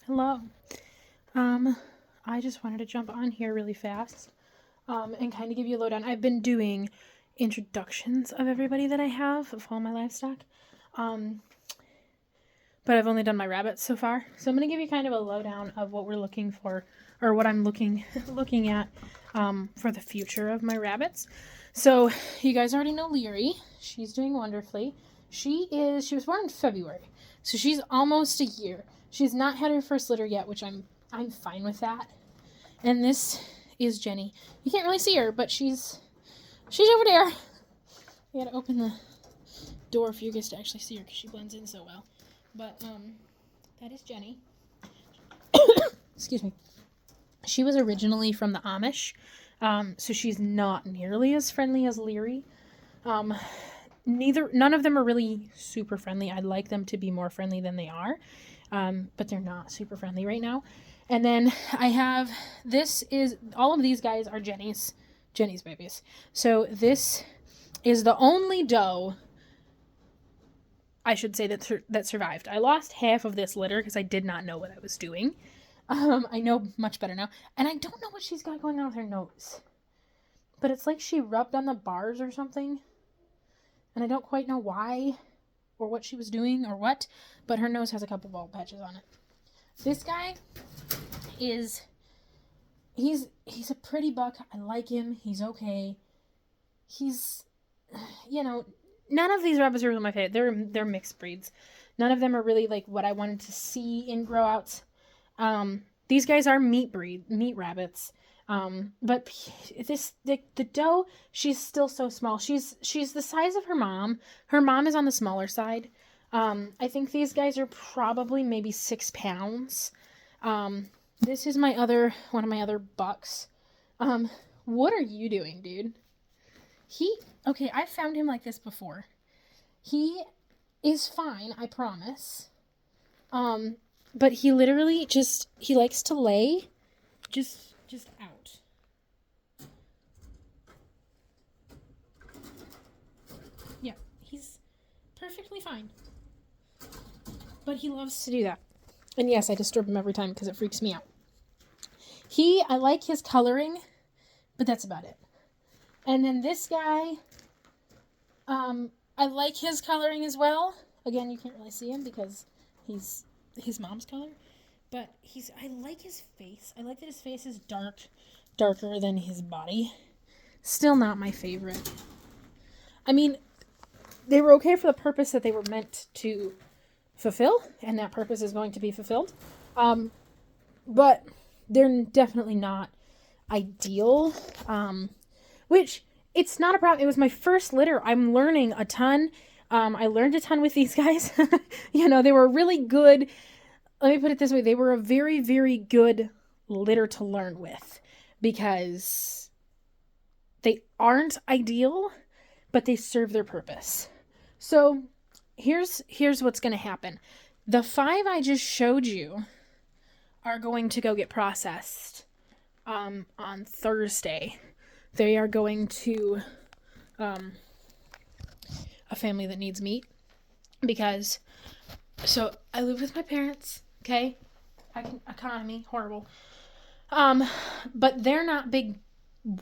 Hello. Um, I just wanted to jump on here really fast, and kind of give you a lowdown. I've been doing introductions of everybody that I have of all my livestock, um, but I've only done my rabbits so far. So I'm gonna give you kind of a lowdown of what we're looking for, or what I'm looking at, for the future of my rabbits. So you guys already know Leary. She's doing wonderfully. She was born in February, so she's almost a year. She's not had her first litter yet, which I'm fine with that. And this is Jenny. You can't really see her, but she's over there. I gotta open the door for you guys to actually see her because she blends in so well. But that is Jenny. Excuse me. She was originally from the Amish, so she's not nearly as friendly as Leary. None of them are really super friendly. I'd like them to be more friendly than they are, but they're not super friendly right now. And then I have, all of these guys are Jenny's babies. So this is the only doe, I should say, that survived. I lost half of this litter because I did not know what I was doing. I know much better now. And I don't know what she's got going on with her nose. But it's like she rubbed on the bars or something. And I don't quite know why or what she was doing or what. But her nose has a couple bald patches on it. This guy he's a pretty buck. I like him. He's okay. He's, none of these rabbits are really my favorite. They're mixed breeds. None of them are really like what I wanted to see in grow outs. These guys are meat rabbits. But the doe, she's still so small. She's the size of her mom. Her mom is on the smaller side. I think these guys are probably maybe 6 pounds. This is one of my other bucks. What are you doing, dude? Okay, I found him like this before. He is fine, I promise. But he literally he likes to lay just out. Yeah, he's perfectly fine. But he loves to do that. And yes, I disturb him every time because it freaks me out. I like his coloring, but that's about it. And then this guy, I like his coloring as well. Again, you can't really see him because he's his mom's color. But I like his face. I like that his face is darker than his body. Still not my favorite. I mean, they were okay for the purpose that they were meant to fulfill, and that purpose is going to be fulfilled. But they're definitely not ideal. Which, it's not a problem. It was my first litter. I'm learning a ton. I learned a ton with these guys. They were really good. Let me put it this way. They were a very, very good litter to learn with because they aren't ideal, but they serve their purpose. So here's what's going to happen. The 5 I just showed you are going to go get processed on Thursday. They are going to a family that needs meat because I live with my parents, okay? Economy, horrible. But they're not big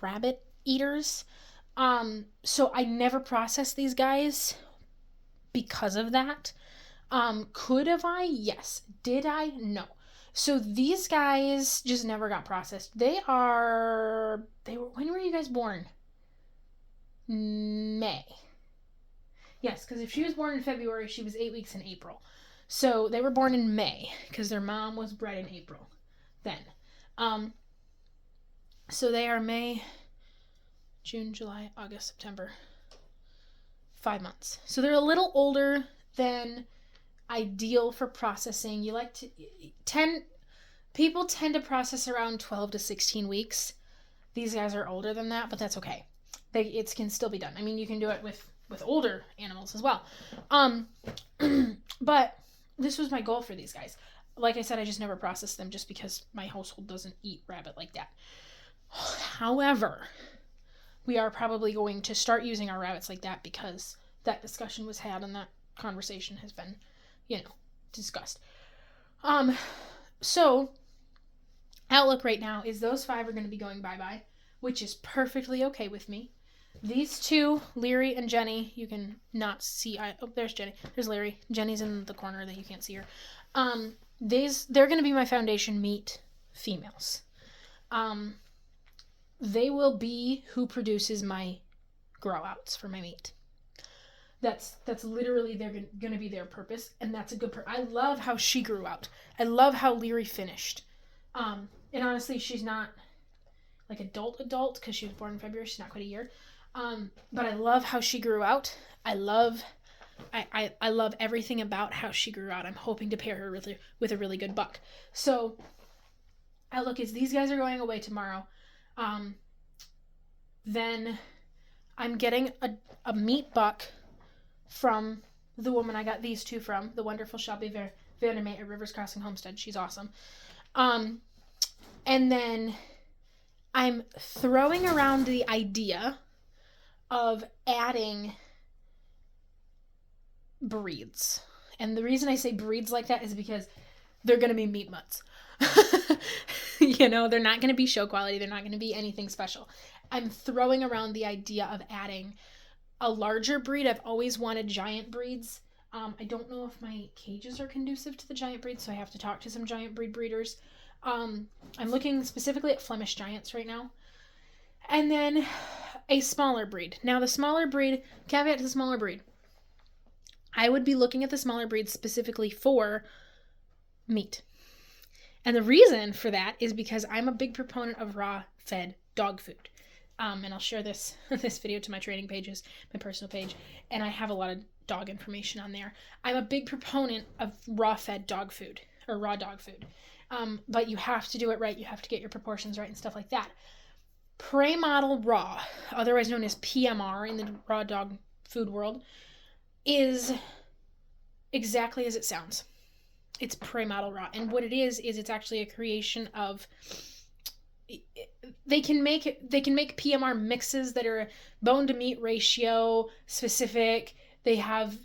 rabbit eaters. So I never processed these guys because of that. Could have I? Yes. Did I? No. So these guys just never got processed. When were you guys born? May. Yes, because if she was born in February, she was 8 weeks in April. So they were born in May because their mom was bred in April then. So they are May, June, July, August, September. 5 months. So they're a little older than ideal for processing. People tend to process around 12 to 16 weeks. These guys are older than that, but that's okay. It can still be done. I mean, you can do it with older animals as well. But this was my goal for these guys. Like I said, I just never processed them just because my household doesn't eat rabbit like that. However, we are probably going to start using our rabbits like that because that discussion was had and that conversation has been, discussed. So outlook right now is those 5 are going to be going bye-bye, which is perfectly okay with me. These 2, Leary and Jenny, you can not see. There's Jenny. There's Leary. Jenny's in the corner that you can't see her. They're going to be my foundation meat females. They will be who produces my grow outs for my meat. That's literally they're going to be their purpose, and that's a good I love how she grew out. I love how Leary finished. And honestly, she's not like adult because she was born in February. She's not quite a year. But I love how she grew out. I love everything about how she grew out. I'm hoping to pair her with a really good buck. So outlook is these guys are going away tomorrow. Then I'm getting a meat buck from the woman I got these 2 from, the wonderful Shelby Vandermeer at Rivers Crossing Homestead. She's awesome. And then I'm throwing around the idea of adding breeds. And the reason I say breeds like that is because they're going to be meat mutts. They're not going to be show quality. They're not going to be anything special. I'm throwing around the idea of adding a larger breed. I've always wanted giant breeds. I don't know if my cages are conducive to the giant breeds, so I have to talk to some giant breed breeders. I'm looking specifically at Flemish Giants right now. And then a smaller breed. Now the smaller breed, caveat to the smaller breed, I would be looking at the smaller breed specifically for meat. And the reason for that is because I'm a big proponent of raw fed dog food. And I'll share this video to my training pages, my personal page, and I have a lot of dog information on there. I'm a big proponent of raw fed dog food, or raw dog food. But you have to do it right. You have to get your proportions right and stuff like that. Prey model raw, otherwise known as PMR in the raw dog food world, is exactly as it sounds. It's prey model raw. And what it is it's actually a creation of, they can make PMR mixes that are bone to meat ratio specific. They have,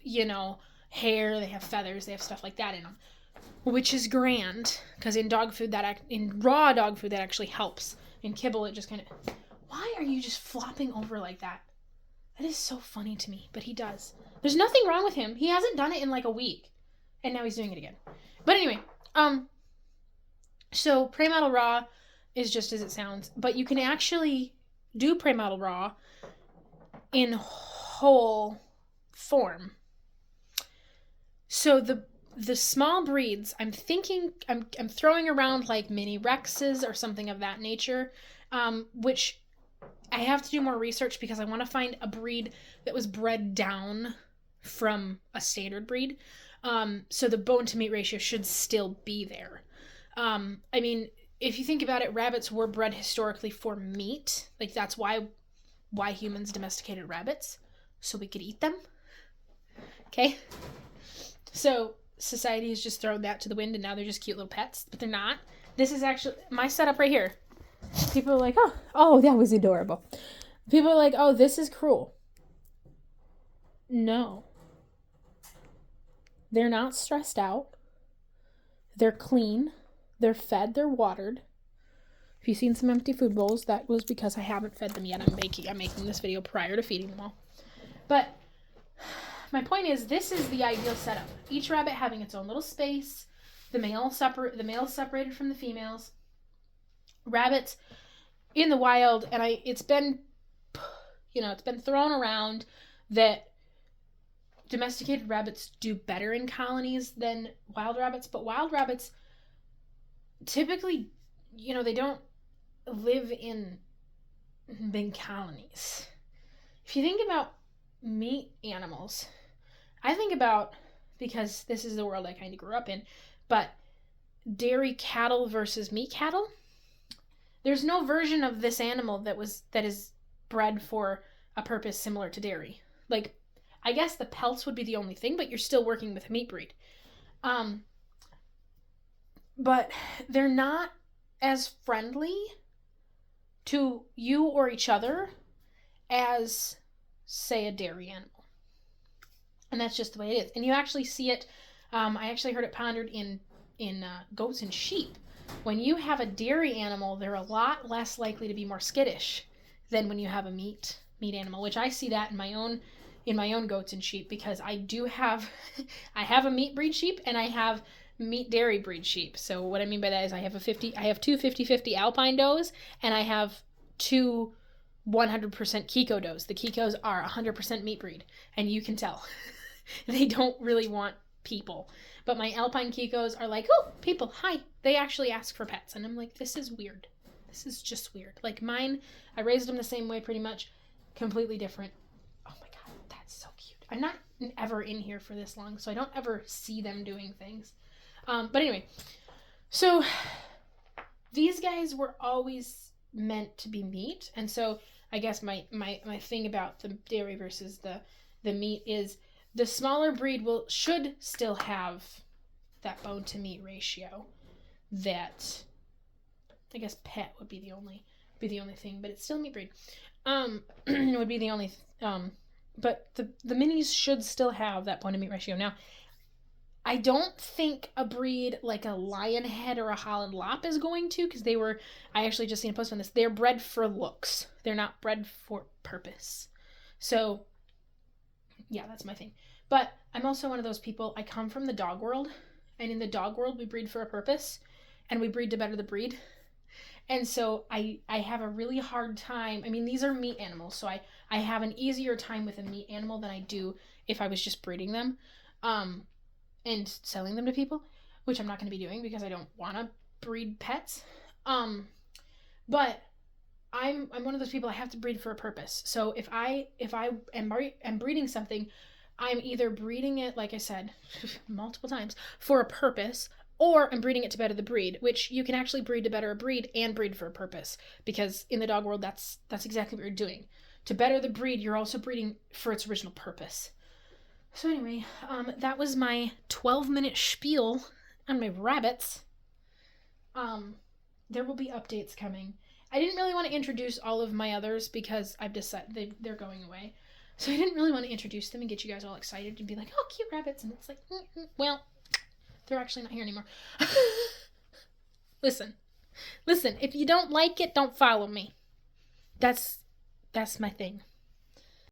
hair, they have feathers, they have stuff like that in them, which is grand because in raw dog food that actually helps. In kibble, it just kind of... Why are you just flopping over like that? That is so funny to me, but he does. There's nothing wrong with him. He hasn't done it in like a week, and now he's doing it again. But anyway, so prey model raw is just as it sounds, but you can actually do prey model raw in whole form. So the small breeds, I'm thinking, I'm throwing around like mini Rexes or something of that nature, which I have to do more research because I want to find a breed that was bred down from a standard breed. So the bone to meat ratio should still be there. I mean, if you think about it, rabbits were bred historically for meat. Like that's why humans domesticated rabbits, so we could eat them. Okay? So society has just thrown that to the wind and now they're just cute little pets, but they're not. This is actually my setup right here. People are like, oh, that was adorable. People are like, oh, this is cruel. No. They're not stressed out. They're clean. They're fed. They're watered. If you've seen some empty food bowls, that was because I haven't fed them yet. I'm making this video prior to feeding them all. But my point is, this is the ideal setup. Each rabbit having its own little space. The males separated from the females. Rabbits in the wild, and it's been thrown around that domesticated rabbits do better in colonies than wild rabbits, but wild rabbits typically, they don't live in big colonies. If you think about meat animals, I think about, because this is the world I kind of grew up in, but dairy cattle versus meat cattle. There's no version of this animal that is bred for a purpose similar to dairy. Like, I guess the pelts would be the only thing, but you're still working with a meat breed. But they're not as friendly to you or each other as, say, a dairy animal. And that's just the way it is. And you actually see it, I actually heard it pondered in goats and sheep. When you have a dairy animal, they're a lot less likely to be more skittish than when you have a meat animal, which I see that in my own goats and sheep, because I do have I have a meat breed sheep and I have meat dairy breed sheep. So what I mean by that is I have two 50-50 Alpine does, and I have two 100% Kiko does. The Kikos are 100% meat breed, and you can tell. They don't really want people. But my Alpine Kikos are like, oh, people, hi. They actually ask for pets. And I'm like, this is weird. This is just weird. Like mine, I raised them the same way pretty much. Completely different. Oh my God, that's so cute. I'm not ever in here for this long, so I don't ever see them doing things. But anyway, so these guys were always meant to be meat. And so I guess my thing about the dairy versus the meat is the smaller breed should still have that bone to meat ratio that I guess pet would be the only thing, but it's still meat breed. Would be the only but the minis should still have that bone to meat ratio. Now, I don't think a breed like a Lion Head or a Holland Lop is going to, because I actually just seen a post on this. They're bred for looks. They're not bred for purpose. So, yeah, that's my thing. But I'm also one of those people, I come from the dog world, and in the dog world, we breed for a purpose, and we breed to better the breed. And so I have a really hard time. I mean, these are meat animals, so I have an easier time with a meat animal than I do if I was just breeding them. And selling them to people, which I'm not going to be doing because I don't want to breed pets. But I'm one of those people, I have to breed for a purpose. So if I am breeding something, I'm either breeding it, like I said, multiple times, for a purpose, or I'm breeding it to better the breed, which you can actually breed to better a breed and breed for a purpose, because in the dog world, that's exactly what you're doing. To better the breed, you're also breeding for its original purpose. So anyway, that was my 12-minute spiel on my rabbits. There will be updates coming. I didn't really want to introduce all of my others because I've decided they're going away. So I didn't really want to introduce them and get you guys all excited and be like, oh, cute rabbits. And it's like, well, they're actually not here anymore. Listen, if you don't like it, don't follow me. That's my thing.